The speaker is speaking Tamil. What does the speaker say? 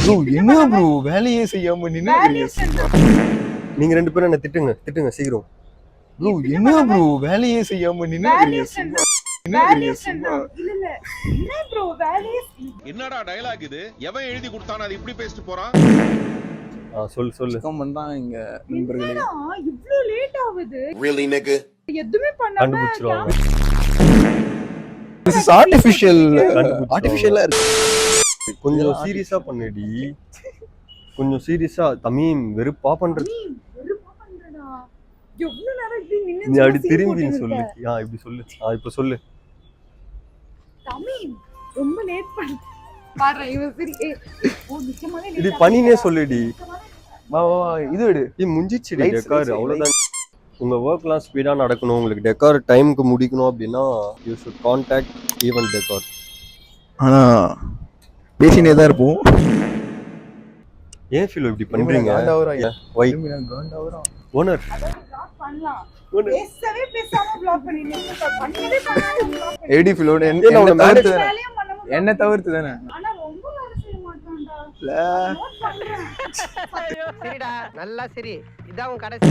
ப்ரோ என்ன ப்ரோ வேலையே செய்யாம நின்னுக்கிறீங்க. நீங்க 2 பேரும் என்ன திட்டுங்க சீக்கிரம். ப்ரோ என்ன ப்ரோ வேலையே செய்யாம நின்னுக்கிறீங்க. என்னடா டயலாக் இது? எவன் எழுதி கொடுத்தானே அது இப்படி பேசிட்டு போறான்? சொல்லு கம் பண்றாங்க இங்க நண்பர்களே. இவ்ளோ லேட் ஆகுது. Really nigga? எதுமே பண்ணாம கண்டுபிடிச்சிருவாங்க. This is artificial இருக்கு. கொஞ்சம் சீரியஸா பண்ணுடி. கொஞ்சம் சீரியஸா தமீம் வெறுப்பா பண்றது. வெறுப்பா பண்றடா. எவ்வளவு நேரம் இப்படி நின்னு நீ அப்படி திரும்பி சொல்லு. இப்படி சொல்லு. இப்ப சொல்லு. தமீம் ரொம்ப லேட் பண்ணி பாரு இவன் சரி. ஓ நிச்சயமாவே இது பண்ணினே சொல்லுடி. வா இது விடு. முடிஞ்சிச்சுடி டெக்கார் அவ்வளவுதான். உங்க ஒர்க்லாம் ஸ்பீடா நடக்கணும், உங்களுக்கு டெக்கார் டைமுக்கு முடிக்கணும் அப்படின்னா you should contact event decor. ஆனா பேசினே தான் இருப்போம். ஏன் ஃபீல் இப்படி பண்றீங்க? வை ஓனர் பிளாக் பண்ணலாம். பேசாம பிளாக் பண்ணிட்டே ஏடி ஃபிலோட என்ன தவிர்த்து தானே. ஆனா ரொம்ப வேலை செய்ய மாட்டான்டா. இல்ல நோட் பண்றேன். சரிடா நல்லா சரி. இதான் உன் கடைசி